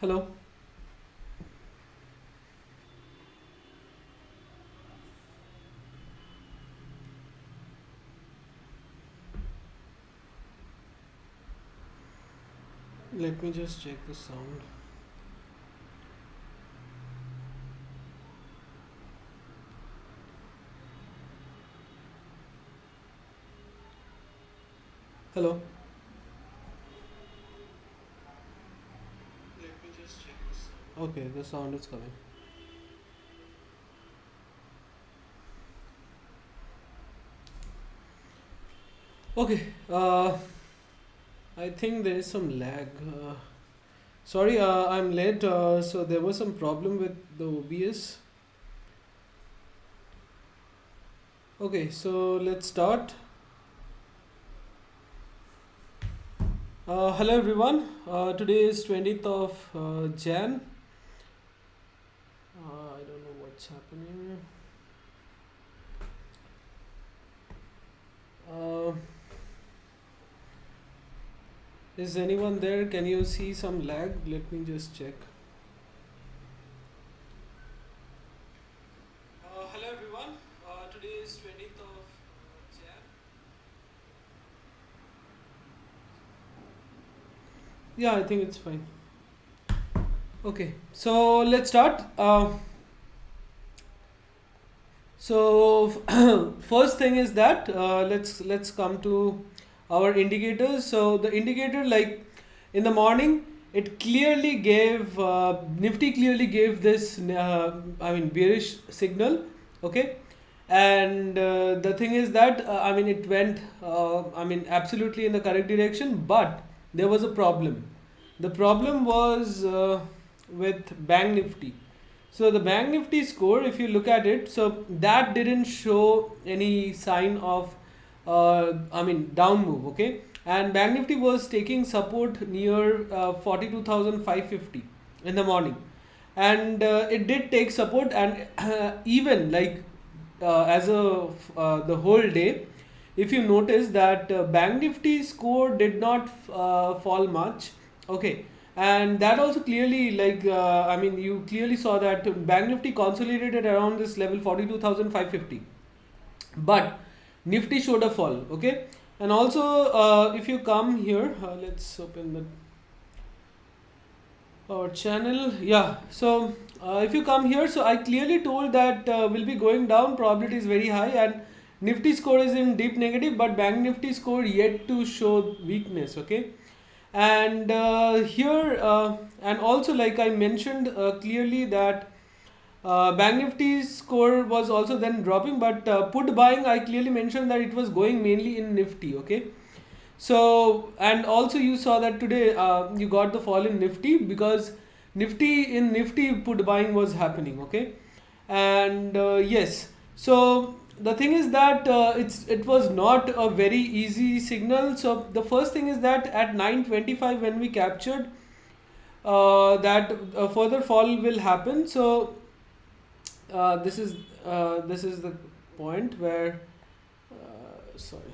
Hello. Let me just check the sound. Hello. Let me just check the sound. Okay, the sound is coming. Okay. I think there is some lag. Sorry, I'm late. So there was some problem with the OBS. Okay, so let's start. Hello everyone. Today is 20th of Jan. I don't know what's happening. Uh, is anyone there? Can you see some lag? Let me just check. Hello everyone. Today is 20th of Jan. Yeah, I think it's fine. Okay, so let's start. So first thing is that let's come to our indicators. So the indicator, like in the morning, it clearly gave Nifty clearly gave this bearish signal. Okay, and the thing is that it went absolutely in the correct direction, but there was a problem. The problem was with Bank Nifty. So the Bank Nifty score, if you look at it, so that didn't show any sign of down move. Okay, and Bank Nifty was taking support near 42,550 in the morning, and it did take support, and even like as a the whole day, if you notice that Bank Nifty score did not fall much. Okay, and that also clearly, like you clearly saw that Bank Nifty consolidated around this level 42,550, but Nifty showed a fall. Okay, and also if you come here, let's open the our channel. Yeah, so if you come here, so I clearly told that will be going down, probability is very high, and Nifty score is in deep negative, but Bank Nifty score yet to show weakness. Okay, and here and also, like I mentioned clearly that Bank Nifty's score was also then dropping, but put buying, I clearly mentioned that it was going mainly in Nifty. Okay, so and also you saw that today you got the fall in Nifty because Nifty put buying was happening. Okay, and yes, so the thing is that it was not a very easy signal. So the first thing is that at 9:25 when we captured that a further fall will happen. So this is the point where sorry.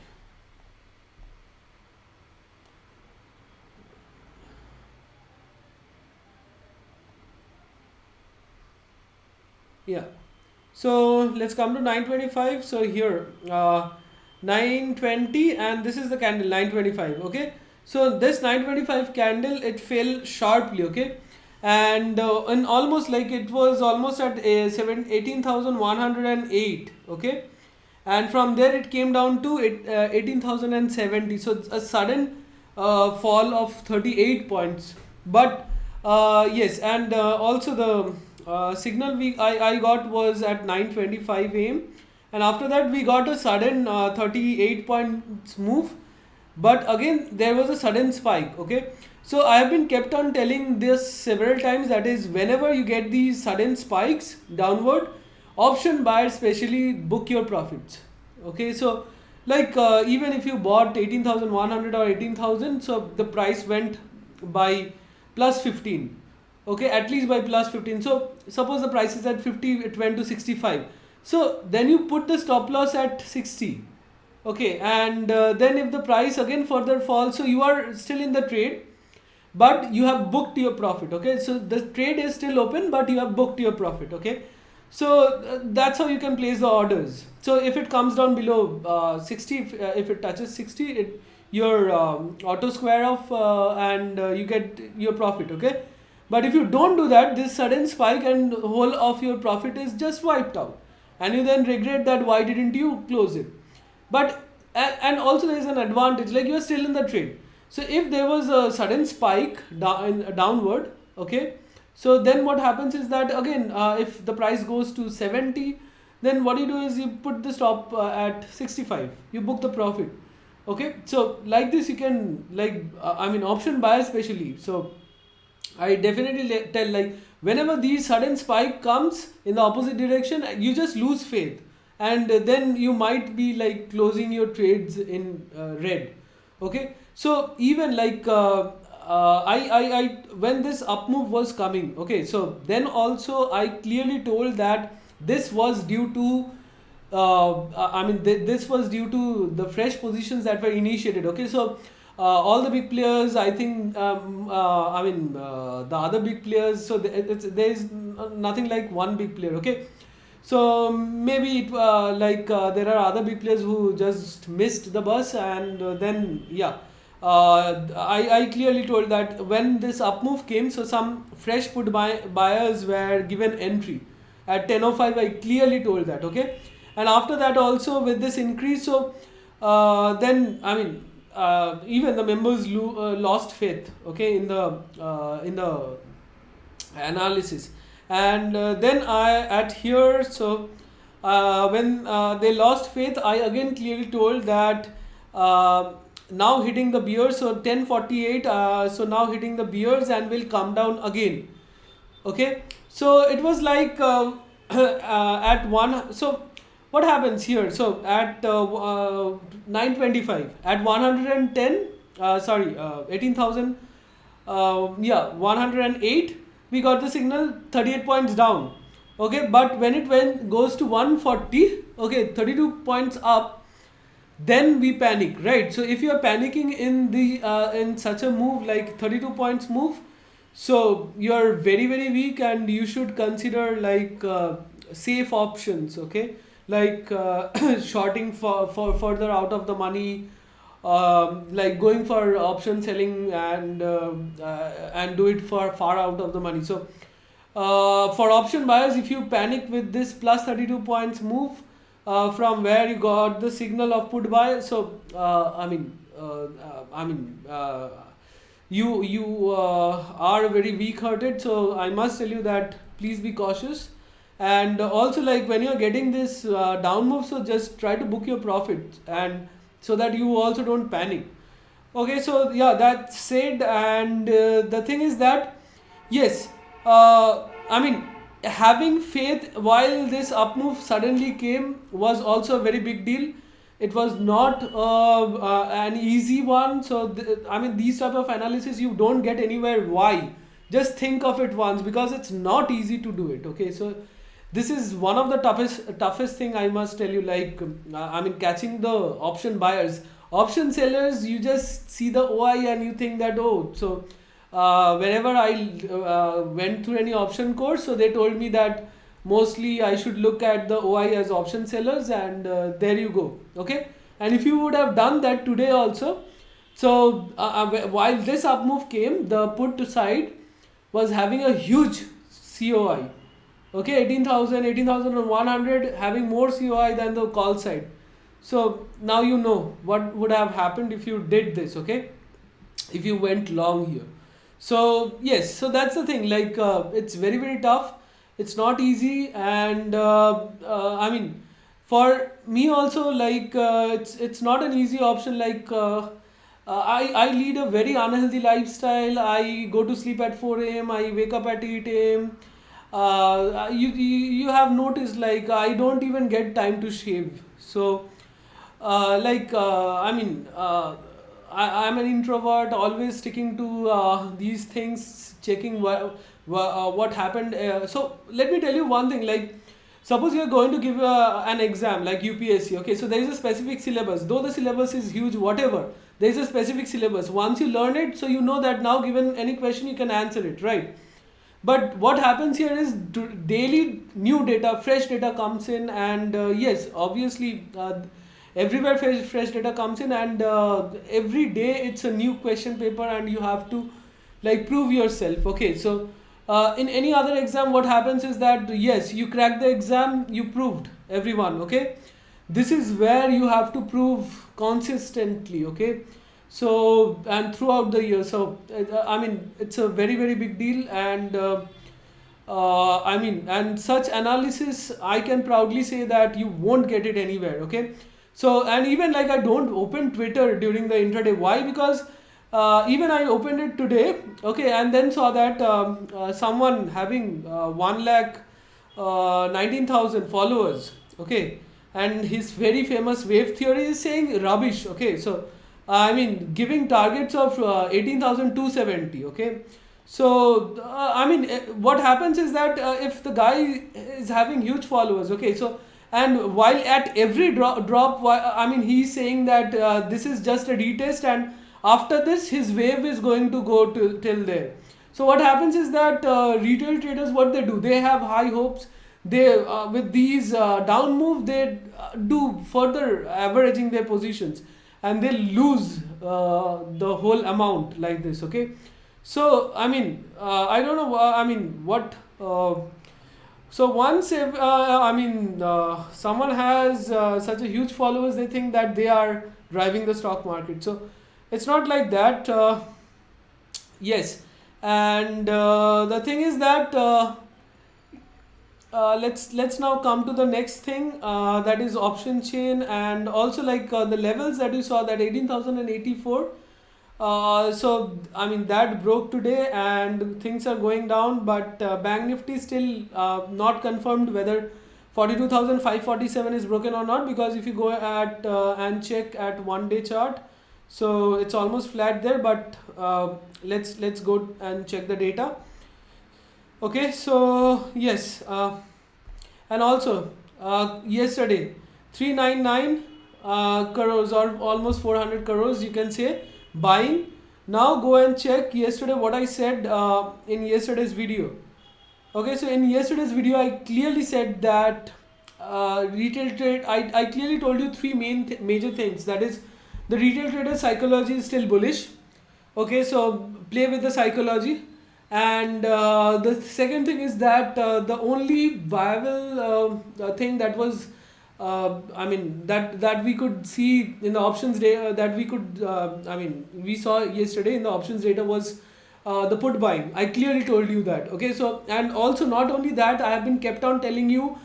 Yeah, so let's come to 9:25. So here 9:20, and this is the candle 9:25. Okay, so this 9:25 candle, it fell sharply. Okay, and almost like it was almost at 18,108. Okay, and from there it came down to 18,070. So it's a sudden fall of 38 points. But yes, and also the signal I got was at 9:25 a.m. and after that we got a sudden 38 points move, but again there was a sudden spike. Okay, so I have been kept on telling this several times, that is, whenever you get these sudden spikes downward, option buyers especially book your profits. Okay, so like even if you bought 18,100 or 18,000, so the price went by plus 15. Okay, at least by plus 15. So suppose the price is at 50, it went to 65, so then you put the stop loss at 60. Okay, and then if the price again further falls, so you are still in the trade, but you have booked your profit. Okay, so the trade is still open, but you have booked your profit. Okay, so that's how you can place the orders. So if it comes down below 60, if it touches 60, your auto square off and you get your profit. Okay, but if you don't do that, this sudden spike and whole of your profit is just wiped out, and you then regret that why didn't you close it. But and also there is an advantage, like you are still in the trade. So if there was a sudden spike downward, okay, so then what happens is that again, if the price goes to 70, then what you do is you put the stop at 65, you book the profit. Okay, so like this you can, like I mean, option buy especially. So I definitely tell, like, whenever these sudden spike comes in the opposite direction, you just lose faith, and then you might be like closing your trades in red. Okay, so even like I when this up move was coming, okay, so then also I clearly told that this was due to this was due to the fresh positions that were initiated. Okay, so all the big players, I think, the other big players, so there is nothing like one big player. Okay, so maybe there are other big players who just missed the bus, and then yeah, I clearly told that when this up move came, so some fresh buyers were given entry at 10:05. I clearly told that. Okay, and after that also with this increase, so then even the members lost faith, okay, in the analysis. And then I at here, so when they lost faith, I again clearly told that now hitting the bears, so 10:48, so now hitting the bears and will come down again. Okay, so it was like at one, so what happens here, so at 9:25 at 110, 18,000, 108, we got the signal 38 points down. Okay, but when it goes to 140, okay, 32 points up, then we panic, right? So if you are panicking in the in such a move like 32 points move, so you're very very weak, and you should consider like safe options. Okay, like shorting for further out of the money, like going for option selling, and do it for far out of the money. So for option buyers, if you panic with this plus 32 points move from where you got the signal of put buy, so you are very weak hearted. So I must tell you that please be cautious. And also, like, when you're getting this down move, so just try to book your profit, and so that you also don't panic. Okay, so yeah, that's said. And the thing is that yes, having faith while this up move suddenly came was also a very big deal. It was not an easy one. So these type of analysis you don't get anywhere. Why? Just think of it once, because it's not easy to do it. Okay, so this is one of the toughest thing, I must tell you. Like catching the option buyers. Option sellers, you just see the OI and you think that, oh, so whenever I went through any option course, so they told me that mostly I should look at the OI as option sellers, and there you go. Okay, and if you would have done that today also, so while this up move came, the put side was having a huge COI. Okay, 18,100, having more COI than the call side. So now you know what would have happened if you did this. Okay, if you went long here. So yes, so that's the thing. Like it's very very tough. It's not easy, and for me also, like it's not an easy option. Like I lead a very unhealthy lifestyle. I go to sleep at 4 a.m. I wake up at 8 a.m. You have noticed, like, I don't even get time to shave. So I'm an introvert, always sticking to these things, checking what happened. So let me tell you one thing. Like, suppose you're going to give an exam like UPSC. Okay, so there is a specific syllabus. Though the syllabus is huge, whatever, there's a specific syllabus. Once you learn it, so you know that now given any question you can answer it, right? But what happens here is daily new data, fresh data comes in, and yes, obviously everywhere fresh data comes in, and every day it's a new question paper, and you have to like prove yourself. Okay, so in any other exam, what happens is that yes, you crack the exam, you proved everyone. Okay, this is where you have to prove consistently. Okay, so and throughout the year. So I mean, it's a very big deal, and I mean, and such analysis, I can proudly say that you won't get it anywhere. Okay, so and even like I don't open Twitter during the intraday. Why? Because even I opened it today, okay, and then saw that someone having 1,19,000 followers, okay, and his very famous wave theory is saying rubbish, okay. So I mean, giving targets of 18,270, okay. So I mean, what happens is that if the guy is having huge followers, okay, so and while at every drop, I mean, he's saying that this is just a retest, and after this his wave is going to go to till there. So what happens is that retail traders, what they do, they have high hopes. They with these down move, they do further averaging their positions, and they lose the whole amount like this. Okay, so I mean, I don't know. I mean, what? So once if I mean someone has such a huge followers, they think that they are driving the stock market. So it's not like that. Yes, and the thing is that let's now come to the next thing, that is option chain, and also like the levels that you saw, that 18,084. So I mean, that broke today and things are going down, but Bank Nifty still not confirmed whether 42,547 is broken or not, because if you go at and check at 1 day chart, so it's almost flat there. But let's go and check the data. Okay, so yes, and also yesterday 399 crores, or almost 400 crores, you can say, buying. Now go and check yesterday what I said in yesterday's video. Okay, so in yesterday's video I clearly said that retail trade, I clearly told you three major things. That is, the retail trader psychology is still bullish. Okay, so play with the psychology. And the second thing is that the only viable thing that was I mean, that we could see in the options data, that we could I mean, we saw yesterday in the options data, was the put buying. I clearly told you that. Okay, so and also not only that, I have been kept on telling you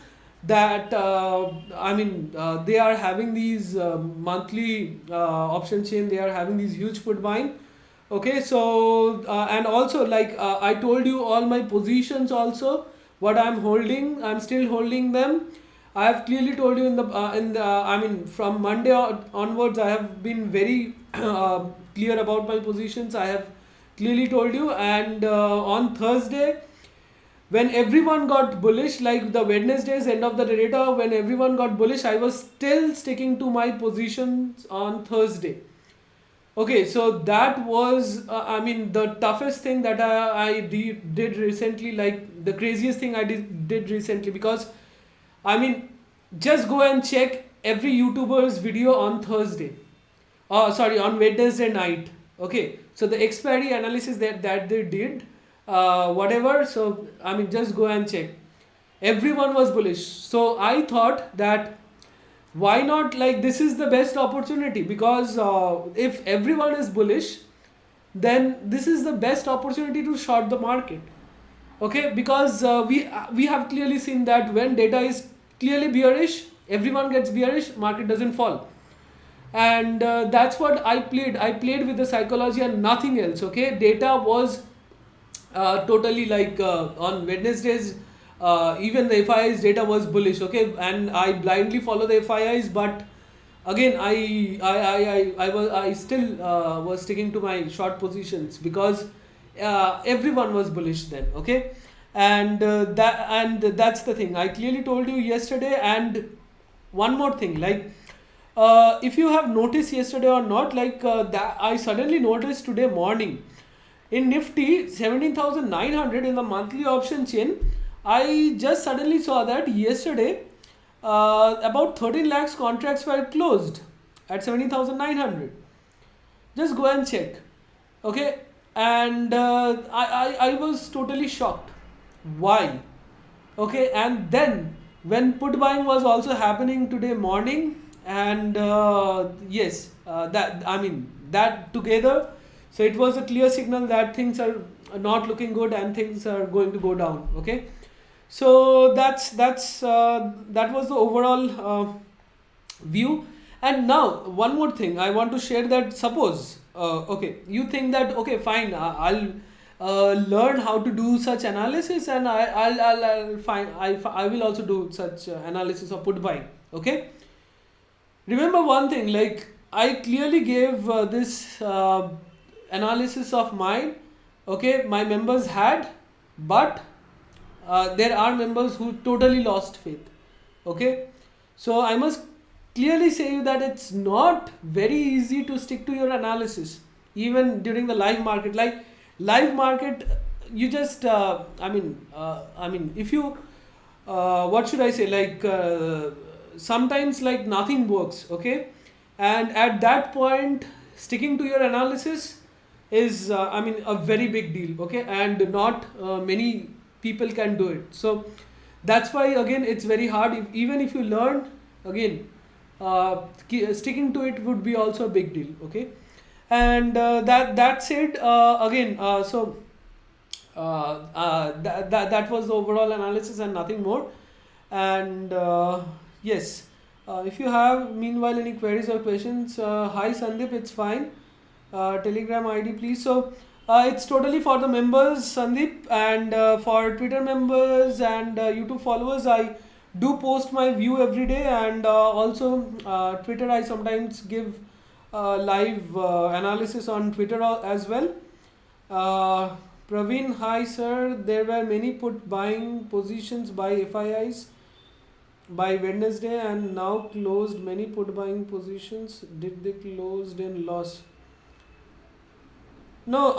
that I mean, they are having these monthly option chain, they are having these huge put buying. Okay, so and also like I told you all my positions also, what I'm holding, I'm still holding them. I have clearly told you in the I mean, from Monday onwards, I have been very clear about my positions. I have clearly told you, and on Thursday, when everyone got bullish, like the Wednesday's end of the data, when everyone got bullish, I was still sticking to my positions on Thursday. Okay, so that was I mean, the toughest thing that I did recently, like the craziest thing I did recently, because I mean, just go and check every YouTuber's video on Thursday. Sorry, on Wednesday night. Okay, so the expiry analysis that they did, whatever. So I mean, just go and check. Everyone was bullish. So I thought that why not, like, this is the best opportunity, because if everyone is bullish, then this is the best opportunity to short the market. Okay, because we have clearly seen that when data is clearly bearish, everyone gets bearish, market doesn't fall. And that's what I played with the psychology and nothing else. Okay, data was totally like on Wednesdays, even the FIIs data was bullish. Okay, and I blindly follow the FIIs, but again I still was sticking to my short positions, because everyone was bullish then. Okay, and that's the thing I clearly told you yesterday. And one more thing, like if you have noticed yesterday or not, like that I suddenly noticed today morning in Nifty 17,900 in the monthly option chain. I just suddenly saw that yesterday about 13 lakhs contracts were closed at 17,900. Just go and check. Okay, and I was totally shocked. Why? Okay, and then when put buying was also happening today morning, and yes, that I mean that together, so it was a clear signal that things are not looking good and things are going to go down. Okay, so that was the overall view. And now one more thing I want to share, that suppose okay, you think that okay fine, I'll learn how to do such analysis, and I'll find I will also do such analysis of put buying. Okay, remember one thing, like I clearly gave this analysis of mine. Okay, my members had, but there are members who totally lost faith. Okay, so I must clearly say you that it's not very easy to stick to your analysis even during the live market. Like live market, you just I mean if you what should I say, like sometimes like nothing works. Okay, and at that point sticking to your analysis is I mean a very big deal. Okay, and not many people can do it. So that's why again it's very hard. Even if you learn, again sticking to it would be also a big deal. Okay, and that said, again that was the overall analysis and nothing more. And yes, if you have meanwhile any queries or questions, hi Sandeep, it's fine. Telegram ID please. So it's totally for the members, Sandeep, and for Twitter members and YouTube followers, I do post my view every day, and also Twitter, I sometimes give live analysis on Twitter as well. Praveen, hi sir, there were many put buying positions by FIIs by Wednesday and now closed. Many put buying positions, did they closed in loss? No,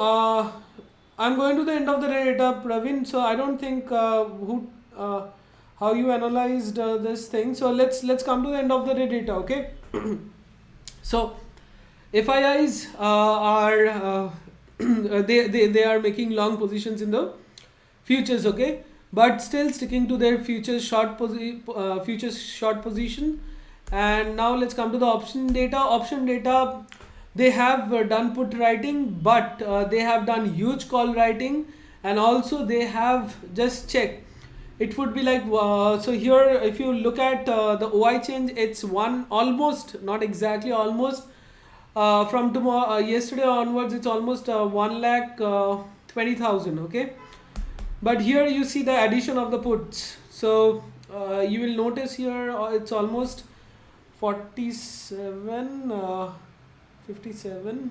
I'm going to the end of the data, Praveen. So I don't think how you analyzed this thing. So let's come to the end of the data. Okay. So FIIs are they are making long positions in the futures. Okay, but still sticking to their futures short position. And now let's come to the option data. Option data, they have done put writing, but they have done huge call writing, and also they have just checked. It would be like so here if you look at the OI change, it's one almost, not exactly almost, from tomorrow yesterday onwards it's almost 1,20,000. Okay, but here you see the addition of the puts. So you will notice here it's almost 47 57.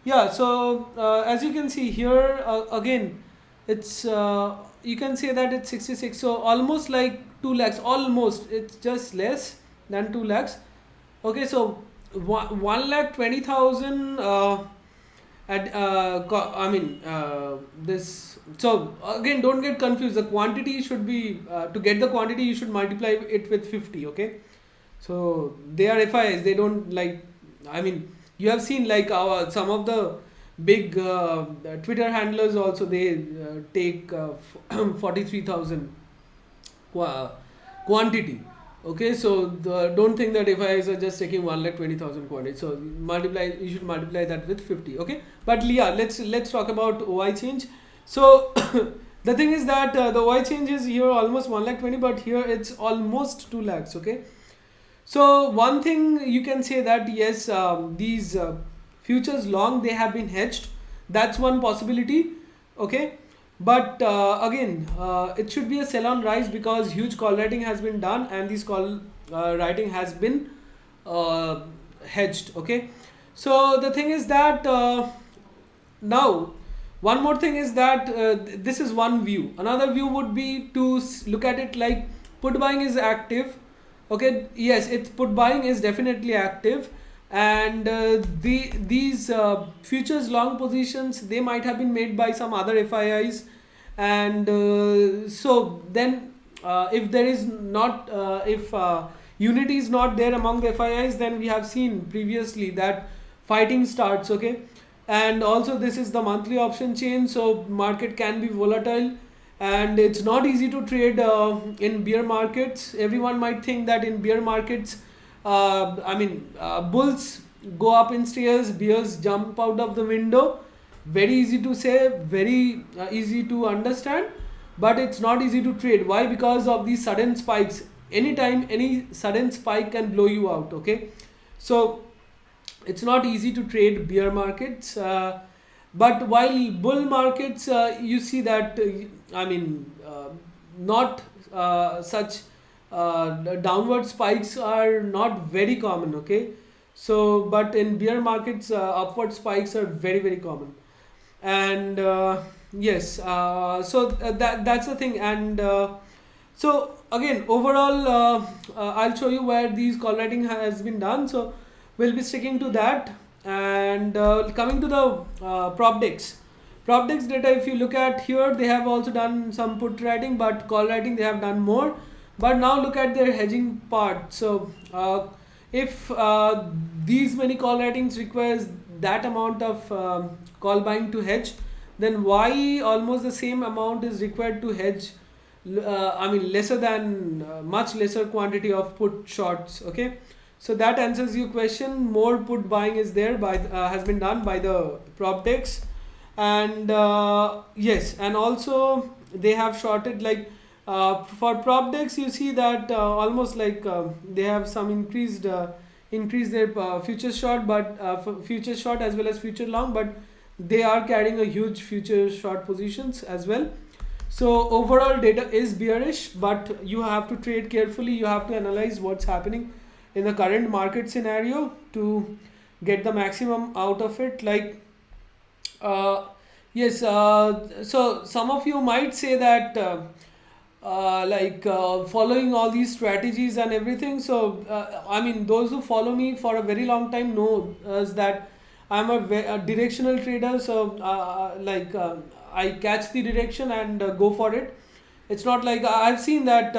Yeah, so as you can see here again it's you can say that it's 66, so almost like 2 lakhs, almost, it's just less than 2 lakhs. Okay, so 1,20,000 at I mean this. So again, don't get confused, the quantity should be to get the quantity you should multiply it with 50. Okay, so they are FIs, they don't like, I mean you have seen like some of the big Twitter handlers also, they take 43,000 quantity. Okay, so don't think that FIs are just taking 1,20,000 quantity. So you should multiply that with 50. Okay, but yeah, let's talk about OI change. So the thing is that the OI change is here almost 1,20,000, but here it's almost 2 lakhs. Okay, so one thing you can say that yes, these futures long, they have been hedged. That's one possibility. Okay, but again it should be a sell on rise because huge call writing has been done and this call writing has been hedged. Okay, so the thing is that now one more thing is that this is one view. Another view would be to look at it like put buying is active. Okay, yes, it's put buying is definitely active, and these futures long positions, they might have been made by some other FIIs, and so then if there is not if unity is not there among the FIIs, then we have seen previously that fighting starts. Okay, and also this is the monthly option chain, so market can be volatile, and it's not easy to trade in bear markets. Everyone might think that in bear markets, bulls go up in stairs, bears jump out of the window. Very easy to say, very easy to understand, but it's not easy to trade. Why? Because of these sudden spikes. Anytime any sudden spike can blow you out. Okay, so it's not easy to trade bear markets, but while bull markets, you see that not such downward spikes are not very common. Okay, so but in bear markets, upward spikes are very, very common. And yes, that's the thing. And so again, overall, I'll show you where these call writing has been done, so we'll be sticking to that. And coming to the prop decks data, if you look at here, they have also done some put writing, but call writing they have done more. But now look at their hedging part. So if these many call writings requires that amount of call buying to hedge, then why almost the same amount is required to hedge lesser than much lesser quantity of put shorts? Okay, so that answers your question. More put buying is there by has been done by the prop decks. And yes, and also they have shorted, like for prop decks, you see that almost like they have some increase their future short, but future short as well as future long, but they are carrying a huge future short positions as well. So overall data is bearish, but you have to trade carefully. You have to analyze what's happening in the current market scenario to get the maximum out of it. Like yes, so some of you might say that following all these strategies and everything. So those who follow me for a very long time know that I'm a directional trader. So I catch the direction and go for it. It's not like I've seen that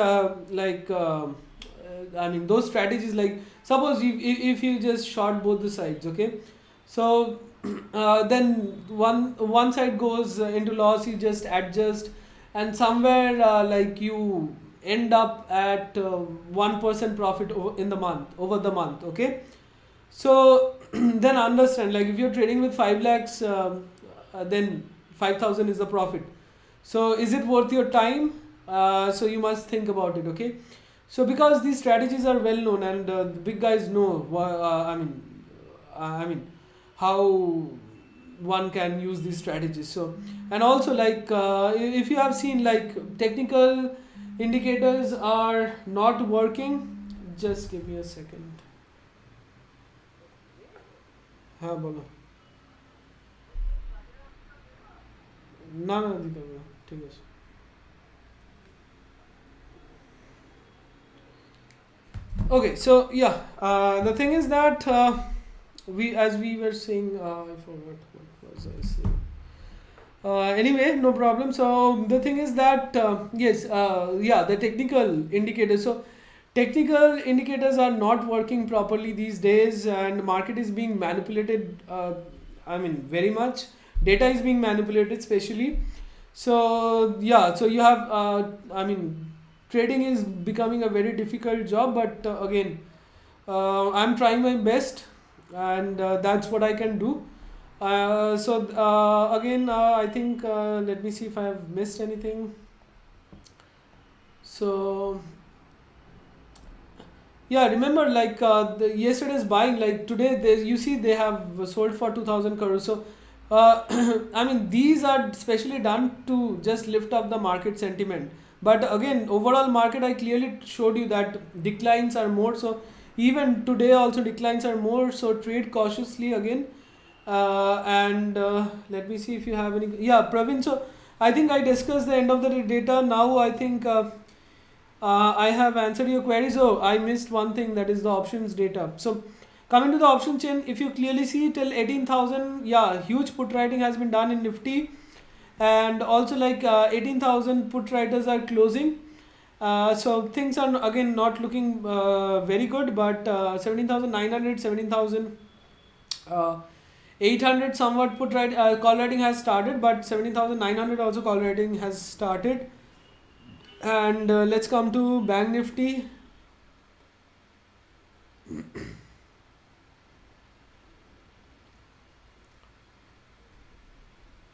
those strategies, like suppose if you just short both the sides. Okay, so then one side goes into loss, you just adjust, and somewhere you end up at 1% profit over the month. Okay, so then understand, like if you're trading with 5 lakhs, then 5,000 is the profit. So is it worth your time? So you must think about it. Okay, so because these strategies are well known, and the big guys know how one can use these strategies. So, and also if you have seen, like technical indicators are not working. Just give me a second. हाँ बोलो. ना ठीक है. Okay, so yeah, the thing is that as we were saying, I forgot what was I saying. Anyway, no problem. So the thing is that the technical indicators. So technical indicators are not working properly these days, and market is being manipulated. Very much. Data is being manipulated, especially. So yeah, so you have trading is becoming a very difficult job, but again, I'm trying my best, and that's what I can do. I think let me see if I have missed anything. So yeah, remember, like yesterday's buying, like today you see they have sold for 2,000 crores. So these are specially done to just lift up the market sentiment. But again, overall market, I clearly showed you that declines are more. So even today also declines are more. So trade cautiously again. Let me see if you have any. Yeah, Praveen. So I think I discussed the end of the data. Now I think I have answered your queries. Oh, I missed one thing, that is the options data. So coming to the option chain, if you clearly see till 18,000, yeah, huge put writing has been done in Nifty, and also like 18,000 put writers are closing. So things are again not looking very good, but 17,900, 17,800 somewhat call writing has started, but 17,900 also call writing has started. And let's come to Bank Nifty.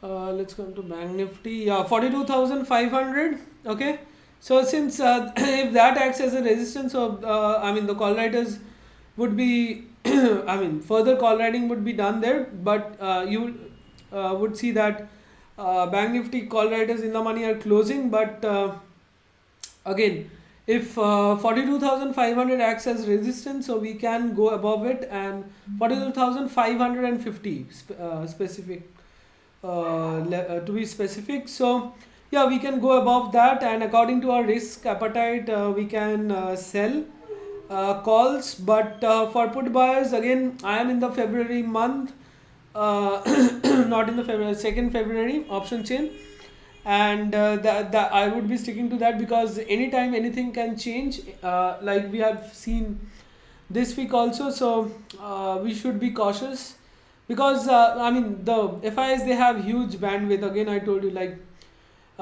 Let's come to Bank Nifty. Yeah, 42,500. Okay. So since if that acts as a resistance, so I mean the call writers would be, I mean further call writing would be done there, but you would see that Bank Nifty call writers in the money are closing, but again, if 42,500 acts as resistance, so we can go above it, and 42,550 specific to be specific. So yeah, we can go above that, and according to our risk appetite we can sell calls. But for put buyers, again I am in the February month, not in the February, 2nd February option chain, and that I would be sticking to that, because anytime anything can change, like we have seen this week also. So we should be cautious, because I mean the FIs, they have huge bandwidth. Again I told you, like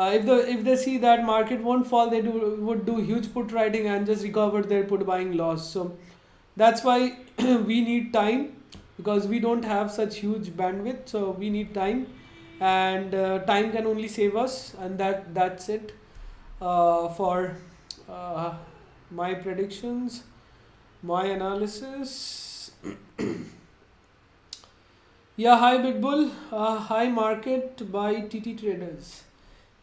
if they see that market won't fall, they would do huge put writing and just recover their put buying loss. So that's why we need time, because we don't have such huge bandwidth, so we need time, and time can only save us, and that's it for my predictions, my analysis. Yeah, hi Bitbull, hi Market by TT Traders.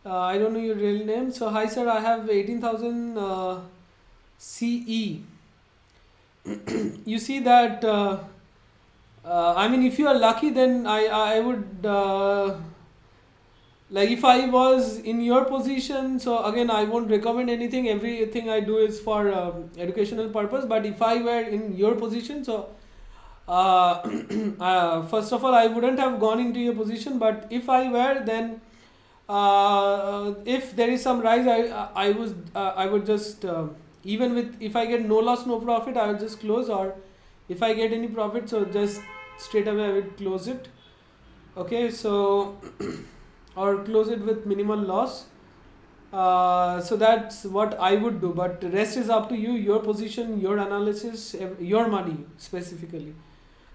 I don't know your real name. So hi sir, I have 18,000 CE. You see that I mean if you are lucky, then I would like if I was in your position, so again I won't recommend anything, everything I do is for educational purpose. But if I were in your position, so first of all I wouldn't have gone into your position, but if I were, then if there is some rise, I would just even with, if I get no loss no profit, I will just close, or if I get any profit, so just straight away I will close it. Okay, so or close it with minimal loss. So that's what I would do, but the rest is up to you, your position, your analysis, your money specifically.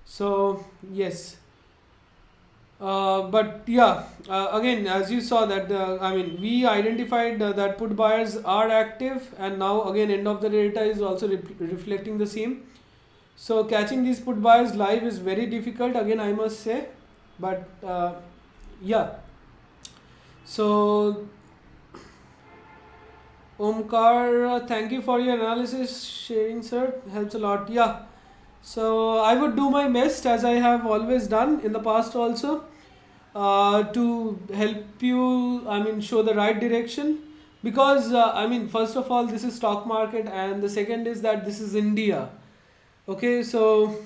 So yes, but yeah, again as you saw that I mean we identified that put buyers are active, and now again end of the data is also reflecting the same. So catching these put buyers live is very difficult, again I must say, but yeah. So Omkar, thank you for your analysis sharing sir, helps a lot. Yeah, so I would do my best, as I have always done in the past also, to help you, I mean show the right direction, because I mean first of all this is stock market, and the second is that this is India. Okay, so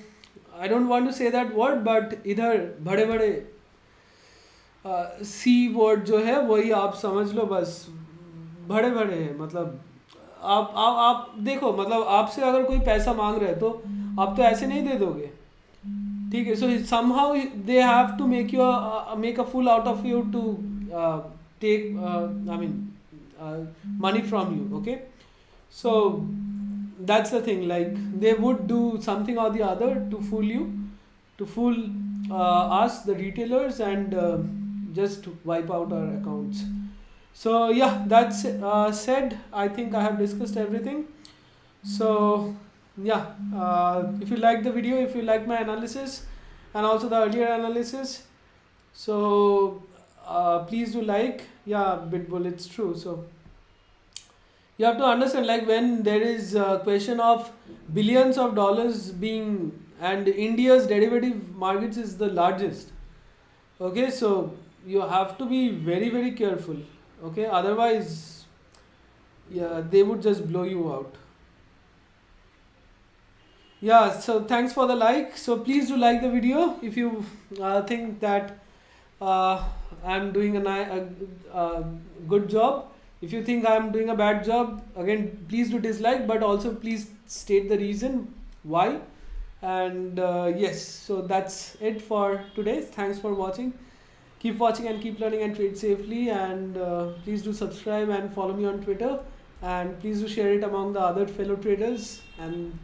I don't want to say that word, but इधर बड़े बड़े सी word जो है वही आप समझ लो, बस बड़े बड़े हैं, मतलब आप देखो, मतलब आपसे अगर कोई पैसा मांग रहे है तो आप तो ऐसे नहीं दे दोगे, ठीक है. सो somehow they have to make a fool out of you to take I mean money from you. Okay, so that's the thing, like they would do something or the other to fool you, to fool us the retailers, and just wipe out our accounts. So yeah, that's said, I think I have discussed everything. So yeah, if you like the video, if you like my analysis and also the earlier analysis, so please do like. Yeah, Bitbull, it's true. So you have to understand, like when there is a question of billions of dollars being, and India's derivative markets is the largest. Okay, so you have to be very careful. Okay, otherwise Yeah, they would just blow you out. Yeah, so thanks for the like. So please do like the video if you think that uh, I'm doing a good job. If you think I'm doing a bad job, again, please do dislike, but also please state the reason why. And yes, so that's it for today. Thanks for watching. Keep watching and keep learning and trade safely. And please do subscribe and follow me on Twitter. And please do share it among the other fellow traders. And